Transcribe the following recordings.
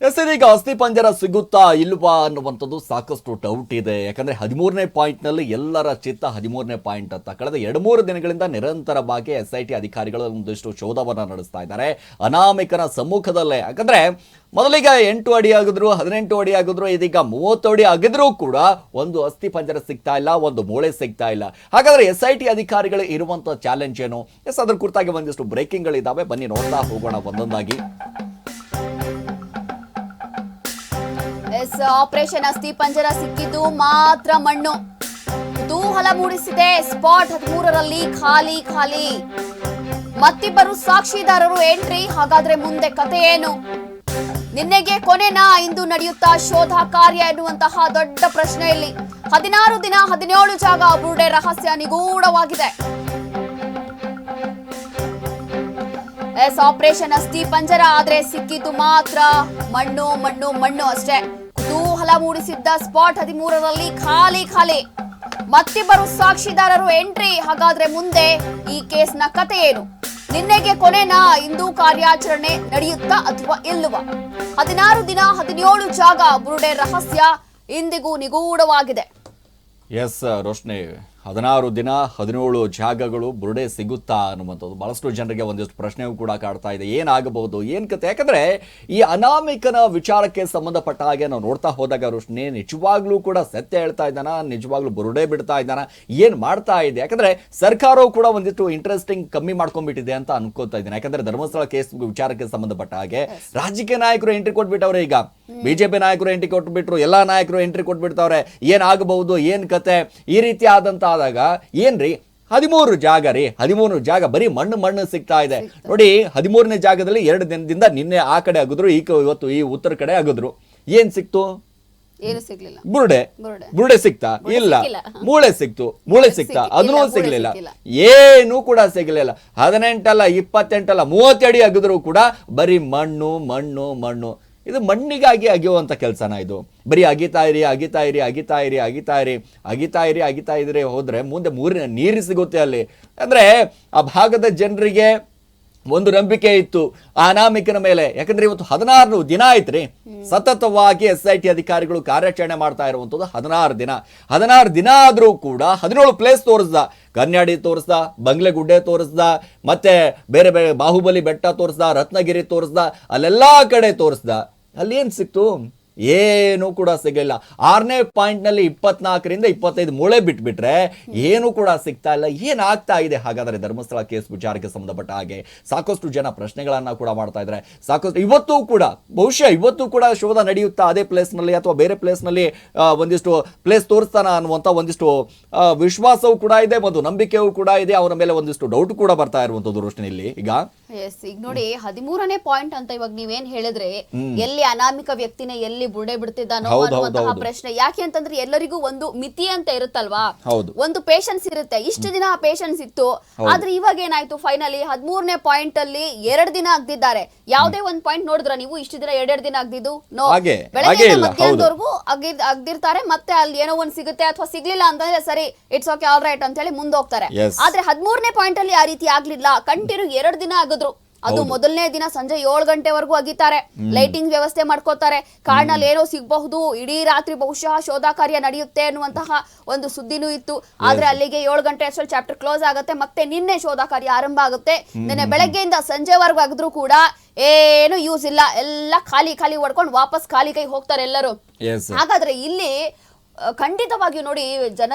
ಇದೀಗ ಅಸ್ಥಿ ಪಂಜರ ಸಿಗುತ್ತಾ ಇಲ್ವಾ ಅನ್ನುವಂಥದ್ದು ಸಾಕಷ್ಟು ಡೌಟ್ ಇದೆ. ಯಾಕಂದ್ರೆ 13ನೇ ಪಾಯಿಂಟ್ನಲ್ಲಿ ಎಲ್ಲರ ಚಿತ್ತ 13ನೇ ಪಾಯಿಂಟ್ ಅಂತ. ಕಳೆದ 2-3 ದಿನಗಳಿಂದ ನಿರಂತರವಾಗಿ SIT ಅಧಿಕಾರಿಗಳು ಒಂದಿಷ್ಟು ಶೋಧವನ್ನ ನಡೆಸ್ತಾ ಇದ್ದಾರೆ ಅನಾಮಿಕನ ಸಮ್ಮುಖದಲ್ಲೇ. ಯಾಕಂದ್ರೆ ಮೊದಲಿಗೆ 8 ಅಡಿ ಆಗಿದ್ರು, 18 ಅಡಿ ಆಗಿದ್ರು, ಇದೀಗ 30 ಅಡಿ ಆಗಿದ್ರೂ ಕೂಡ ಒಂದು ಅಸ್ಥಿ ಪಂಜರ ಸಿಗ್ತಾ ಇಲ್ಲ, ಒಂದು ಮೂಳೆ ಸಿಗ್ತಾ ಇಲ್ಲ. ಹಾಗಾದ್ರೆ SIT ಅಧಿಕಾರಿಗಳು ಇರುವಂತ ಚಾಲೆಂಜ್ ಏನು? ಅದ್ರ ಕುರಿತಾಗಿ ಒಂದಿಷ್ಟು ಬ್ರೇಕಿಂಗ್ ಗಳಿದಾವೆ, ಬನ್ನಿ ನೋಡ್ತಾ ಹೋಗೋಣ ಒಂದೊಂದಾಗಿ. ಆಪರೇಷನ್ ಅಸ್ಥಿ ಪಂಜರ ಸಿಕ್ಕಿದ್ದು ಮಾತ್ರ ಮಣ್ಣು. ಕುತೂಹಲ ಮೂಡಿಸಿದೆ. ಸ್ಪಾಟ್ 13ರಲ್ಲಿ ಖಾಲಿ ಖಾಲಿ. ಮತ್ತಿಬ್ಬರು ಸಾಕ್ಷಿದಾರರು ಎಂಟ್ರಿ. ಹಾಗಾದ್ರೆ ಮುಂದೆ ಕತೆ ಏನು? ನಿನ್ನೆಗೆ ಕೊನೆನಾ? ಇಂದು ನಡೆಯುತ್ತಾ ಶೋಧ ಕಾರ್ಯ ಎನ್ನುವಂತಹ ದೊಡ್ಡ ಪ್ರಶ್ನೆಯಲ್ಲಿ 16 ದಿನ 17 ಜಾಗ ಬುರುಡೆ ರಹಸ್ಯ ನಿಗೂಢವಾಗಿದೆ. ಆಪರೇಷನ್ ಅಸ್ಥಿ ಪಂಜರ ಆದ್ರೆ ಸಿಕ್ಕಿದ್ದು ಮಾತ್ರ ಮಣ್ಣು ಮಣ್ಣು ಮಣ್ಣು ಅಷ್ಟೇ. ಕುತೂಹಲ ಮೂಡಿಸಿದ್ದ ಸ್ಪಾಟ್ 13ರಲ್ಲಿ ಖಾಲಿ ಖಾಲಿ. ಮತ್ತಿಬ್ಬರು ಸಾಕ್ಷಿದಾರರು ಎಂಟ್ರಿ. ಹಾಗಾದ್ರೆ ಮುಂದೆ ಈ ಕೇಸ್ನ ಕತೆ ಏನು? ನಿನ್ನೆಗೆ ಕೊನೆನಾ? ಇಂದು ಕಾರ್ಯಾಚರಣೆ ನಡೆಯುತ್ತಾ ಅಥವಾ ಇಲ್ಲವಾ? 16 ದಿನ 17 ಜಾಗ ಬುರುಡೆ ರಹಸ್ಯ ಇಂದಿಗೂ ನಿಗೂಢವಾಗಿದೆ. ಎಸ್ ರೋಶ್ನಿ, 16 ದಿನ 17 ಜಾಗಗಳು ಬುರುಡೆ ಸಿಗುತ್ತಾ ಅನ್ನುವಂಥದ್ದು ಬಹಳಷ್ಟು ಜನರಿಗೆ ಒಂದಿಷ್ಟು ಪ್ರಶ್ನೆಯೂ ಕೂಡ ಕಾಡ್ತಾ ಇದೆ. ಏನಾಗಬಹುದು, ಏನ್ ಕತೆ? ಯಾಕಂದ್ರೆ ಈ ಅನಾಮಿಕನ ವಿಚಾರಕ್ಕೆ ಸಂಬಂಧಪಟ್ಟ ಹಾಗೆ ನಾವು ನೋಡ್ತಾ ಹೋದಾಗ ರೋಶ್ನಿ ನಿಜವಾಗ್ಲೂ ಕೂಡ ಸತ್ಯ ಹೇಳ್ತಾ ಇದ್ದಾನ, ನಿಜವಾಗ್ಲೂ ಬುರುಡೆ ಬಿಡ್ತಾ ಇದ್ದಾನ, ಏನ್ ಮಾಡ್ತಾ ಇದೆ? ಯಾಕಂದ್ರೆ ಸರ್ಕಾರವು ಕೂಡ ಒಂದಿಷ್ಟು ಇಂಟ್ರೆಸ್ಟಿಂಗ್ ಕಮ್ಮಿ ಮಾಡ್ಕೊಂಡ್ಬಿಟ್ಟಿದೆ ಅಂತ ಅನ್ಕೋತಾ ಇದ್ದೀನಿ. ಯಾಕಂದ್ರೆ ಧರ್ಮಸ್ಥಳ ಕೇಸ್ ವಿಚಾರಕ್ಕೆ ಸಂಬಂಧಪಟ್ಟ ಹಾಗೆ ರಾಜಕೀಯ ನಾಯಕರು ಎಂಟ್ರಿ ಕೊಟ್ಬಿಟ್ಟವ್ರೆ. ಈಗ ಬಿಜೆಪಿ ನಾಯಕರು ಎಂಟ್ರಿ ಕೊಟ್ಬಿಟ್ರು, ಎಲ್ಲಾ ನಾಯಕರು ಎಂಟ್ರಿ ಕೊಟ್ಬಿಡ್ತಾವ್ರೆ. ಏನಾಗಬಹುದು, ಏನ್ ಕತೆ? ಈ ರೀತಿ ಆದಂತ ಆದಾಗ ಏನ್ರಿ 13 ಜಾಗ ರೀ, 13 ಜಾಗ ಬರೀ ಮಣ್ಣು ಮಣ್ಣು ಸಿಗ್ತಾ ಇದೆ ನೋಡಿ. 13ನೇ ಜಾಗದಲ್ಲಿ 2 ದಿನದಿಂದ ನಿನ್ನೆ ಆ ಕಡೆ ಆಗಿದ್ರು, ಇವತ್ತು ಈ ಉತ್ತರ ಕಡೆ ಆಗಿದ್ರು. ಏನ್ ಸಿಕ್ತು? ಏನು ಸಿಗ್ಲಿಲ್ಲ. ಬುರುಡೆ ಸಿಕ್ತಾ? ಇಲ್ಲ. ಮೂಳೆ ಸಿಕ್ತಾ? ಅದನ್ನೂ ಸಿಗ್ಲಿಲ್ಲ. ಏನು ಕೂಡ ಸಿಗ್ಲಿಲ್ಲ. 18 ಅಲ್ಲ, 28 ಅಲ್ಲ, 30 ಅಡಿ ಆಗಿದ್ರು ಕೂಡ ಬರೀ ಮಣ್ಣು ಮಣ್ಣು ಮಣ್ಣು. ಇದು ಮಣ್ಣಿಗಾಗಿ ಅಗಿಯುವಂತ ಕೆಲಸನ ಇದು? ಬರೀ ಅಗಿತಾ ಇರಿ ಹೋದ್ರೆ ಮುಂದೆ ನೀರು ಸಿಗುತ್ತೆ ಅಲ್ಲಿ. ಅಂದ್ರೆ ಆ ಭಾಗದ ಜನರಿಗೆ ಒಂದು ನಂಬಿಕೆ ಇತ್ತು ಆ ಅನಾಮಿಕನ ಮೇಲೆ. ಯಾಕಂದ್ರೆ ಇವತ್ತು 16 ದಿನ ಆಯ್ತ್ರಿ ಸತತವಾಗಿ SIT ಅಧಿಕಾರಿಗಳು ಕಾರ್ಯಾಚರಣೆ ಮಾಡ್ತಾ ಇರುವಂತದ್ದು. 16 ದಿನ ಆದ್ರೂ ಕೂಡ 17 ಪ್ಲೇಸ್ ತೋರಿಸ್ದ. ಕನ್ಯಾಡಿ ತೋರಿಸ್ದ, ಬಂಗ್ಲೆಗುಡ್ಡೆ ತೋರಿಸ್ದ, ಮತ್ತೆ ಬೇರೆ ಬೇರೆ ಬಾಹುಬಲಿ ಬೆಟ್ಟ ತೋರಿಸ್ದ, ರತ್ನಗಿರಿ ತೋರಿಸ್ದ, ಅಲ್ಲೆಲ್ಲಾ ಕಡೆ ತೋರಿಸ್ದ. ಅಲ್ಲಿ ಏನ್ ಸಿಕ್ತು? ಏನು ಕೂಡ ಸಿಗಲಿಲ್ಲ. 6ನೇ ಪಾಯಿಂಟ್ ನಲ್ಲಿ 24ರಿಂದ 25 ಮೂಳೆ ಬಿಟ್ಬಿಟ್ರೆ ಏನು ಕೂಡ ಸಿಗ್ತಾ ಇಲ್ಲ. ಏನಾಗ್ತಾ ಇದೆ ಹಾಗಾದ್ರೆ ಧರ್ಮಸ್ಥಳ ಕೇಸ್ ವಿಚಾರಕ್ಕೆ ಸಂಬಂಧಪಟ್ಟ ಹಾಗೆ? ಸಾಕಷ್ಟು ಜನ ಪ್ರಶ್ನೆಗಳನ್ನ ಕೂಡ ಮಾಡ್ತಾ ಇದ್ದಾರೆ. ಸಾಕಷ್ಟು ಬಹುಶಃ ಇವತ್ತು ಕೂಡ ಶೋಧ ನಡೆಯುತ್ತಾ ಅದೇ ಪ್ಲೇಸ್ ನಲ್ಲಿ ಅಥವಾ ಬೇರೆ ಪ್ಲೇಸ್ ನಲ್ಲಿ ಒಂದಿಷ್ಟು ಪ್ಲೇಸ್ ತೋರಿಸ್ತಾನ ಅನ್ನುವಂತ ಒಂದಿಷ್ಟು ವಿಶ್ವಾಸವೂ ಕೂಡ ಇದೆ ಮತ್ತು ನಂಬಿಕೆಯೂ ಕೂಡ ಇದೆ. ಅವನ ಮೇಲೆ ಒಂದಿಷ್ಟು ಡೌಟ್ ಕೂಡ ಬರ್ತಾ ಇರುವಂತದ್ದು ರೋಷನಿಯಲ್ಲಿ ಈಗ ನೋಡಿ 13ನೇ ಪಾಯಿಂಟ್ ಅಂತ ಇವಾಗ ನೀವೇನ್ ಹೇಳಿದ್ರೆ ಎಲ್ಲಿ ಅನಾಮಿಕ ವ್ಯಕ್ತಿನ ಎಲ್ಲಿ ಬುರುಡೆ ಬಿಡ್ತಿದ್ದಾನೋ ಅನ್ನುವಂತಹ ಪ್ರಶ್ನೆ. ಯಾಕೆ ಅಂತಂದ್ರೆ ಎಲ್ಲರಿಗೂ ಒಂದು ಮಿತಿ ಅಂತ ಇರುತ್ತಲ್ವಾ, ಒಂದು ಪೇಷನ್ಸ್ ಇರುತ್ತೆ. ಇಷ್ಟು ದಿನ ಆ ಪೇಷನ್ಸ್ ಇತ್ತು. ಆದ್ರೆ ಇವಾಗ ಏನಾಯ್ತು? ಫೈನಲಿ 13ನೇ ಪಾಯಿಂಟ್ ಅಲ್ಲಿ 2 ದಿನ ಆಗ್ದಿದ್ದಾರೆ. ಯಾವ್ದೇ ಒಂದ್ ಪಾಯಿಂಟ್ ನೋಡಿದ್ರ ನೀವು? ಇಷ್ಟು ದಿನ 2 ದಿನ ಆಗ್ದಿದ್ದು ನೋ, ಬೆಳಗ್ಗೆ ಮಧ್ಯಾಹ್ನದವರೆಗೂ ಆಗ್ದಿರ್ತಾರೆ. ಮತ್ತೆ ಅಲ್ಲಿ ಏನೋ ಒಂದ್ ಸಿಗುತ್ತೆ ಅಥವಾ ಸಿಗ್ಲಿಲ್ಲ ಅಂತಂದ್ರೆ ಸರಿ, ಇಟ್ಸ್ ಓಕೆ, ಆಲ್ ರೈಟ್ ಅಂತ ಹೇಳಿ ಮುಂದೋಗ್ತಾರೆ. ಆದ್ರೆ 13ನೇ ಪಾಯಿಂಟ್ ಅಲ್ಲಿ ಆ ರೀತಿ ಆಗ್ಲಿಲ್ಲ. ಕಂಟಿನ್ಯೂ 2 ದಿನ ಆಗಿದ್ರು. ಅದು ಮೊದಲನೇ ದಿನ ಸಂಜೆ 7 ಗಂಟೆವರೆಗೂ ಅಗಿತಾರೆ. ಲೈಟಿಂಗ್ ವ್ಯವಸ್ಥೆ ಮಾಡ್ಕೋತಾರೆ. ಕಾಡಿನಲ್ಲಿ ಏನೋ ಸಿಗಬಹುದು, ಇಡೀ ರಾತ್ರಿ ಬಹುಶಃ ಶೋಧ ಕಾರ್ಯ ನಡೆಯುತ್ತೆ ಅನ್ನುವಂತಹ ಒಂದು ಸುದ್ದಿನೂ ಇತ್ತು. ಆದ್ರೆ ಅಲ್ಲಿಗೆ 7 ಗಂಟೆ ಅಷ್ಟರಲ್ಲಿ ಚಾಪ್ಟರ್ ಕ್ಲೋಸ್ ಆಗುತ್ತೆ. ಮತ್ತೆ ನಿನ್ನೆ ಶೋಧ ಕಾರ್ಯ ಆರಂಭ ಆಗುತ್ತೆ. ನಿನ್ನೆ ಬೆಳಗ್ಗೆಯಿಂದ ಸಂಜೆವರೆಗೂ ಆಗಿದ್ರು ಕೂಡ ಏನು ಯೂಸ್ ಇಲ್ಲ. ಎಲ್ಲ ಖಾಲಿ ಹೊಡ್ಕೊಂಡು ವಾಪಸ್ ಖಾಲಿ ಕೈ ಹೋಗ್ತಾರೆ ಎಲ್ಲರೂ. ಹಾಗಾದ್ರೆ ಇಲ್ಲಿ ಖಂಡಿತವಾಗಿಯೂ ನೋಡಿ,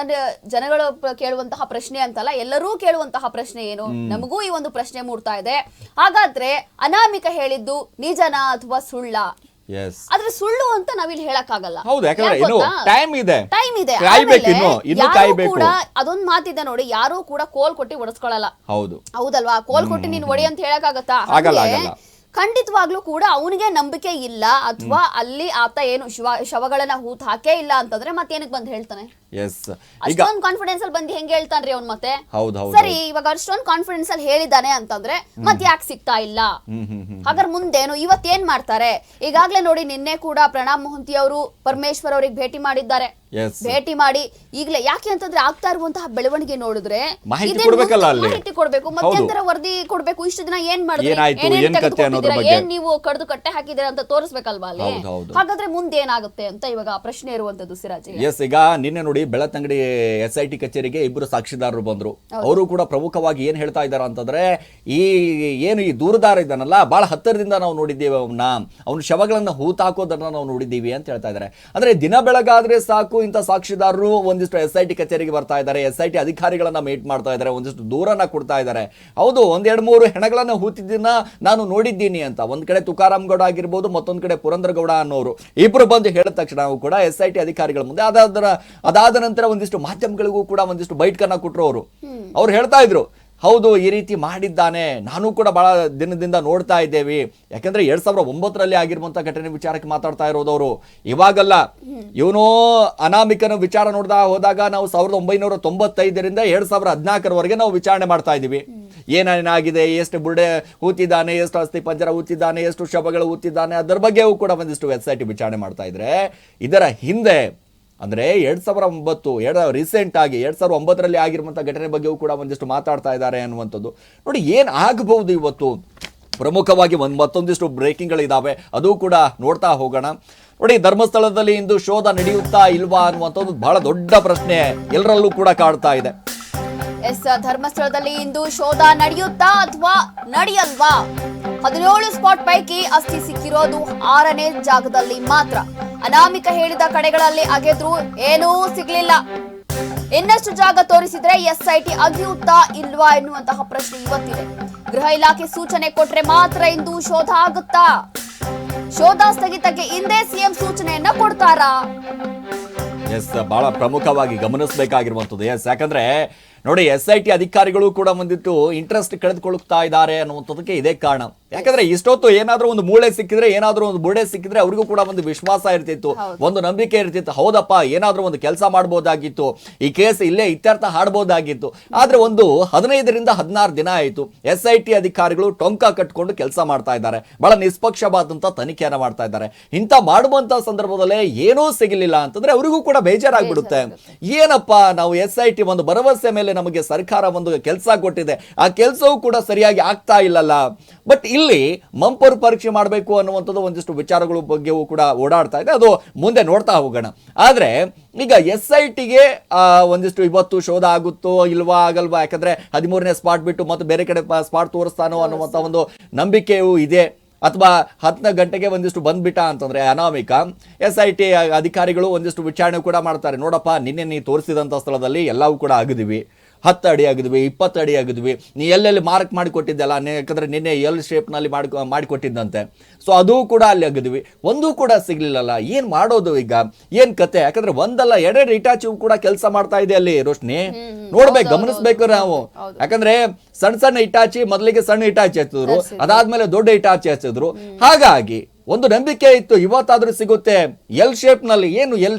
ಜನಗಳು ಕೇಳುವಂತಹ ಪ್ರಶ್ನೆ ಅಂತಲ್ಲ, ಎಲ್ಲರೂ ಕೇಳುವಂತಹ ಪ್ರಶ್ನೆ ಏನು? ನಮಗೂ ಈ ಒಂದು ಪ್ರಶ್ನೆ ಮೂಡ್ತಾ ಇದೆ. ಹಾಗಾದ್ರೆ ಅನಾಮಿಕ ಹೇಳಿದ್ದು ನಿಜನಾ ಅಥವಾ ಸುಳ್ಳ? ಆದ್ರೆ ಸುಳ್ಳು ಅಂತ ನಾವಿಲ್ಲಿ ಹೇಳಕ್ಕಾಗಲ್ಲ. ಟೈಮ್ ಇದೆ. ಕೂಡ ಅದೊಂದ್ ಮಾತಿದೆ ನೋಡಿ, ಯಾರು ಕೂಡ ಕೋಲ್ ಕೊಟ್ಟಿ ಒಡಿಸ್ಕೊಳ್ಳಲ್ಲ. ಹೌದಲ್ವಾ? ಕೋಲ್ ಕೊಟ್ಟಿ ನೀನ್ ಒಡಿ ಅಂತ ಹೇಳಕ್ಕಾಗತ್ತಾ? ಖಂಡಿತವಾಗ್ಲೂ ಕೂಡ ಅವನಿಗೆ ನಂಬಿಕೆ ಇಲ್ಲ, ಅಥವಾ ಅಲ್ಲಿ ಆತ ಏನು ಶವಗಳನ್ನ ಹೂತ್ ಹಾಕೇ ಇಲ್ಲ ಅಂತಂದ್ರೆ ಮತ್ತೇನಕ್ಕೆ ಬಂದು ಹೇಳ್ತಾನೆ? ಎಸ್ ಈಗ ಅಷ್ಟೊಂದು ಕಾನ್ಫಿಡೆನ್ಸ್ ಅಲ್ಲಿ ಬಂದು ಹೆಂಗ್ ಹೇಳ್ತಾನ್ರಿ ಅವ್ನ್ ಮತ್ತೆ ಹೌದು ಸರಿ ಇವಾಗ ಅಷ್ಟೊಂದು ಕಾನ್ಫಿಡೆನ್ಸ್ ಅಲ್ಲಿ ಹೇಳಿದಾನೆ ಅಂತಂದ್ರೆ ಮತ್ ಯಾಕೆ ಸಿಗ್ತಾ ಇಲ್ಲ ಹಾಗಾದ್ರೆ ಮುಂದೇನು ಇವತ್ತೇನ್ ಮಾಡ್ತಾರೆ? ಈಗಾಗ್ಲೇ ನೋಡಿ ನಿನ್ನೆ ಕೂಡ ಪ್ರಣಬ್ ಮೊಹಂತಿ ಅವರು ಪರಮೇಶ್ವರ್ ಅವ್ರಿಗೆ ಭೇಟಿ ಮಾಡಿದ್ದಾರೆ. ಎಸ್ ಭೇಟಿ ಮಾಡಿ ಈಗಲೇ ಯಾಕೆ ಅಂತಂದ್ರೆ ಆಗ್ತಾ ಇರುವಂತಹ ಬೆಳವಣಿಗೆ ನೋಡಿದ್ರೆ ಮಾಹಿತಿ ಇದೇನ್ ಕೊಡ್ಬೇಕಲ್ಲ ಅಲ್ಲಿ. ಮಾಹಿತಿ ಕೊಡ್ಬೇಕು, ಮಧ್ಯಂತರ ವರದಿ ಕೊಡ್ಬೇಕು. ಇಷ್ಟು ದಿನ ಏನ್ ಮಾಡಿದ್ರೆ ಏನಾಯ್ತು, ಏನ್ ಕಥೆ ಅನ್ನೋದ್ರ ಬಗ್ಗೆ. ಏನ್ ನೀವು ಕಡ್ದು ಕಟ್ಟೆ ಹಾಕಿದ್ದೀರಾ ಅಂತ ತೋರಿಸ್ಬೇಕಲ್ವಾ ಅಲ್ಲಿ. ಹೌದು. ಹಾಗಾದ್ರೆ ಮುಂದೆ ಏನಾಗುತ್ತೆ ಅಂತ ಇವಾಗ ಪ್ರಶ್ನೆ ಇರುವಂತದ್ದು ಸಿರಾಜ್. ಎಸ್ ಈಗ ನಿನ್ನೆ ನೋಡಿ ಬೆಳತಂಗಡಿ SIT ಕಚೇರಿಗೆ ಇಬ್ಬರು ಸಾಕ್ಷಿದಾರರು ಬಂದ್ರು. ಅವರು ಕೂಡ ಪ್ರಮುಖವಾಗಿ ಏನ್ ಹೇಳ್ತಾ ಇದಾರ ಅಂತಂದ್ರೆ ಈ ದೂರದಾರ ಇದ್ದಾನಲ್ಲ ಬಹಳ ಹತ್ತಿರದಿಂದ ನಾವು ನೋಡಿದ್ದೀವಿ ಅವನ ಶವಗಳನ್ನ ಹೂತಾಕೋದನ್ನ ನಾವು ನೋಡಿದ್ದೀವಿ ಅಂತ ಹೇಳ್ತಾ ಇದಾರೆ. ಅಂದ್ರೆ ದಿನ ಬೆಳಗಾದ್ರೆ ಸಾಕು ಇಂಥ ಸಾಕ್ಷಿದಾರರು ಒಂದಿಷ್ಟು SIT ಕಚೇರಿಗೆ ಬರ್ತಾ ಇದ್ದಾರೆ, SIT ಅಧಿಕಾರಿಗಳನ್ನ ಮೀಟ್ ಮಾಡ್ತಾ ಇದ್ದಾರೆ, ಒಂದಿಷ್ಟು ದೂರನ್ನ ಕೊಡ್ತಾ ಇದ್ದಾರೆ. ಹೌದು, 1-2-3 ಹೆಣಗಳನ್ನ ಹೂತಿದ್ದನ್ನ ನಾನು ನೋಡಿದ್ದೀನಿ ಅಂತ. ಒಂದ್ ಕಡೆ ತುಕಾರಾಮ್ ಗೌಡ ಆಗಿರ್ಬೋದು, ಮತ್ತೊಂದ್ ಕಡೆ ಪುರಂದರ ಗೌಡ ಅನ್ನೋರು ಇಬ್ರು ಬಂದು ಹೇಳಿದ ತಕ್ಷಣ ನಾವು ಕೂಡ SIT ಅಧಿಕಾರಿಗಳ ಮುಂದೆ ಅದಾದ ನಂತರ ಒಂದಿಷ್ಟು ಮಾಧ್ಯಮಗಳಿಗೂ ಕೂಡ ಒಂದಿಷ್ಟು ಬೈಟ್ಕನ್ನ ಕೊಟ್ಟರು. ಅವ್ರು ಹೇಳ್ತಾ ಇದ್ರು ಹೌದು ಈ ರೀತಿ ಮಾಡಿದ್ದಾನೆ, ನಾನು ಕೂಡ ಬಹಳ ದಿನದಿಂದ ನೋಡ್ತಾ ಇದ್ದೇವೆ. ಯಾಕಂದ್ರೆ 2009ರಲ್ಲಿ ಆಗಿರುವಂತ ಘಟನೆ ವಿಚಾರಕ್ಕೆ ಮಾತಾಡ್ತಾ ಇರೋದವರು, ಇವಾಗಲ್ಲ. ಇವನು ಅನಾಮಿಕನ ವಿಚಾರ ಹೋದಾಗ ನಾವು 1995ರಿಂದ 2014ರವರೆಗೆ ನಾವು ವಿಚಾರಣೆ ಮಾಡ್ತಾ ಇದ್ದೀವಿ. ಏನೇನಾಗಿದೆ, ಎಷ್ಟು ಬುರ್ಡೆ ಹೂತಿದ್ದಾನೆ, ಎಷ್ಟು ಅಸ್ಥಿ ಪಂಜರ ಹೂತಿದ್ದಾನೆ, ಎಷ್ಟು ಶವಗಳು ಹೂತಿದ್ದಾನೆ, ಅದರ ಬಗ್ಗೆಯೂ ಕೂಡ ಒಂದಿಷ್ಟು SIT ವಿಚಾರಣೆ ಮಾಡ್ತಾ ಇದ್ರೆ ಇದರ ಹಿಂದೆ ಅಂದ್ರೆ 2009 ರೀಸೆಂಟ್ ಆಗಿ 2009ರಲ್ಲಿ ಆಗಿರುವಂತಹ ಘಟನೆ ಬಗ್ಗೆಯೂ ಕೂಡ ಒಂದಿಷ್ಟು ಮಾತಾಡ್ತಾ ಇದ್ದಾರೆ ಅನ್ನುವಂಥದ್ದು. ನೋಡಿ ಏನ್ ಆಗಬಹುದು ಇವತ್ತು. ಪ್ರಮುಖವಾಗಿ ಮತ್ತೊಂದಿಷ್ಟು ಬ್ರೇಕಿಂಗ್ಗಳಿದಾವೆ, ಅದು ಕೂಡ ನೋಡ್ತಾ ಹೋಗೋಣ. ನೋಡಿ ಧರ್ಮಸ್ಥಳದಲ್ಲಿ ಇಂದು ಶೋಧ ನಡೆಯುತ್ತಾ ಇಲ್ವಾ ಅನ್ನುವಂಥದ್ದು ಬಹಳ ದೊಡ್ಡ ಪ್ರಶ್ನೆ ಎಲ್ಲರಲ್ಲೂ ಕೂಡ ಕಾಡ್ತಾ ಇದೆ. ಎಸ್, ಧರ್ಮಸ್ಥಳದಲ್ಲಿ ಇಂದು ಶೋಧ ನಡೆಯುತ್ತಾ ಅಥವಾ ನಡೆಯಲ್ವಾ? 17 ಸ್ಪಾಟ್ ಪೈಕಿ ಅಸ್ಥಿ ಸಿಕ್ಕಿರೋದು 6ನೇ ಜಾಗದಲ್ಲಿ ಮಾತ್ರ. ಅನಾಮಿಕ ಹೇಳಿದ ಕಡೆಗಳಲ್ಲಿ ಅಗೆದ್ರು ಏನೂ ಸಿಗ್ಲಿಲ್ಲ. ಇನ್ನಷ್ಟು ಜಾಗ ತೋರಿಸಿದ್ರೆ SIT ಅಗಿಯುತ್ತಾ ಇಲ್ವಾ ಎನ್ನುವಂತಹ ಪ್ರಶ್ನೆ ಇವತ್ತಿದೆ. ಗೃಹ ಇಲಾಖೆ ಸೂಚನೆ ಕೊಟ್ರೆ ಮಾತ್ರ ಇಂದು ಶೋಧ ಆಗುತ್ತಾ? ಶೋಧ ಸ್ಥಗಿತಕ್ಕೆ ಹಿಂದೆ CM ಸೂಚನೆಯನ್ನ ಕೊಡ್ತಾರಾ? ಎಸ್, ಬಹಳ ಪ್ರಮುಖವಾಗಿ ಗಮನಿಸಬೇಕಾಗಿರುವಂಥದ್ದು. ಎಸ್, ಯಾಕಂದ್ರೆ ನೋಡಿ SIT ಅಧಿಕಾರಿಗಳು ಕೂಡ ಒಂದಿಟ್ಟು ಇಂಟ್ರೆಸ್ಟ್ ಕಳೆದುಕೊಳ್ಳುತ್ತಾ ಇದ್ದಾರೆ ಅನ್ನುವಂಥದ್ದಕ್ಕೆ ಇದೇ ಕಾರಣ. ಯಾಕಂದ್ರೆ ಇಷ್ಟೊತ್ತು ಏನಾದ್ರೂ ಒಂದು ಮೂಳೆ ಸಿಕ್ಕಿದ್ರೆ, ಏನಾದ್ರೂ ಒಂದು ಬುಡೆ ಸಿಕ್ಕಿದ್ರೆ ಅವರಿಗೂ ಕೂಡ ಒಂದು ವಿಶ್ವಾಸ ಇರ್ತಿತ್ತು, ಒಂದು ನಂಬಿಕೆ ಇರ್ತಿತ್ತು. ಹೌದಪ್ಪ ಏನಾದ್ರೂ ಒಂದು ಕೆಲಸ ಮಾಡಬಹುದಾಗಿತ್ತು, ಈ ಕೇಸ್ ಇಲ್ಲೇ ಇತ್ಯರ್ಥ ಹಾಡಬಹುದಾಗಿತ್ತು. ಆದ್ರೆ ಒಂದು 15ರಿಂದ 16 ದಿನ ಆಯಿತು SIT ಅಧಿಕಾರಿಗಳು ಟೊಂಕ ಕಟ್ಕೊಂಡು ಕೆಲಸ ಮಾಡ್ತಾ ಇದ್ದಾರೆ, ಬಹಳ ನಿಷ್ಪಕ್ಷಪಾತಂತ ತನಿಖೆಯನ್ನ ಮಾಡ್ತಾ ಇದ್ದಾರೆ. ಇಂಥ ಮಾಡುವಂತ ಸಂದರ್ಭದಲ್ಲೇ ಏನೂ ಸಿಗಲಿಲ್ಲ ಅಂತಂದ್ರೆ ಅವರಿಗೂ ಕೂಡ ಬೇಜಾರಾಗ್ಬಿಡುತ್ತೆ. ಏನಪ್ಪ ನಾವು SIT ಒಂದು ಭರವಸೆ ಮೇಲೆ ನಮಗೆ ಸರ್ಕಾರ ಒಂದು ಕೆಲಸ ಕೊಟ್ಟಿದೆ, ಆ ಕೆಲಸವೂ ಕೂಡ ಸರಿಯಾಗಿ ಆಗ್ತಾ ಇಲ್ಲಲ್ಲ. ಬಟ್ ಇಲ್ಲಿ ಮಂಪರ್ ಪರೀಕ್ಷೆ ಮಾಡಬೇಕು ಅನ್ನುವಂಥದ್ದು ಒಂದಿಷ್ಟು ವಿಚಾರಗಳ ಬಗ್ಗೆಯೂ ಕೂಡ ಓಡಾಡ್ತಾ ಇದೆ, ಅದು ಮುಂದೆ ನೋಡ್ತಾ ಹೋಗೋಣ. ಆದ್ರೆ ಈಗ SITಗೆ ಒಂದಿಷ್ಟು ಇವತ್ತು ಶೋಧ ಆಗುತ್ತೋ ಇಲ್ವಾ ಆಗಲ್ವಾ, ಯಾಕಂದ್ರೆ 13ನೇ ಸ್ಪಾಟ್ ಬಿಟ್ಟು ಮತ್ತೆ ಬೇರೆ ಕಡೆ ಸ್ಪಾಟ್ ತೋರಿಸ್ತಾನೋ ಅನ್ನುವಂಥ ಒಂದು ನಂಬಿಕೆಯೂ ಇದೆ. ಅಥವಾ 10 ಗಂಟೆಗೆ ಒಂದಿಷ್ಟು ಬಂದ್ಬಿಟ್ಟ ಅಂತಂದ್ರೆ ಅನಾಮಿಕ, SIT ಅಧಿಕಾರಿಗಳು ಒಂದಿಷ್ಟು ವಿಚಾರಣೆ ಕೂಡ ಮಾಡ್ತಾರೆ. ನೋಡಪ್ಪ ನಿನ್ನೆ ನೀ ತೋರಿಸಿದಂಥ ಸ್ಥಳದಲ್ಲಿ ಎಲ್ಲವೂ ಕೂಡ ಆಗಿದ್ವಿ, 10 ಅಡಿ ಆಗಿದ್ವಿ, 20 ಅಡಿ ಆಗಿದ್ವಿ, ನೀ ಎಲ್ಲೆಲ್ಲಿ ಮಾರ್ಕ್ ಮಾಡಿ ಕೊಟ್ಟಿದ್ದಲ್ಲ, ಯಾಕಂದ್ರೆ ನಿನ್ನೆ L ಶೇಪ್ನಲ್ಲಿ ಮಾಡಿಕೊಟ್ಟಿದ್ದಂತೆ, ಸೊ ಅದು ಕೂಡ ಅಲ್ಲಿ ಆಗಿದ್ವಿ, ಒಂದೂ ಕೂಡ ಸಿಗ್ಲಿಲ್ಲಲ್ಲ. ಏನ್ ಮಾಡೋದು ಈಗ, ಏನ್ ಕತೆ? ಯಾಕಂದ್ರೆ ಒಂದಲ್ಲ 2 ಇಟಾಚಿ ಕೂಡ ಕೆಲಸ ಮಾಡ್ತಾ ಇದೆ ಅಲ್ಲಿ ರೋಶ್ನಿ, ನೋಡ್ಬೇಕು, ಗಮನಿಸ್ಬೇಕು ನಾವು. ಯಾಕಂದ್ರೆ ಸಣ್ಣ ಇಟಾಚಿ ಮೊದಲಿಗೆ ಸಣ್ಣ ಇಟಾಚಿ ಹಚ್ಚಿದ್ರು, ಅದಾದ್ಮೇಲೆ ದೊಡ್ಡ ಇಟಾಚಿ ಹಚ್ಚಿದ್ರು. ಹಾಗಾಗಿ ಒಂದು ನಂಬಿಕೆ ಇತ್ತು ಇವತ್ತಾದ್ರೂ ಸಿಗುತ್ತೆ L ಶೇಪ್ ನಲ್ಲಿ. ಏನು L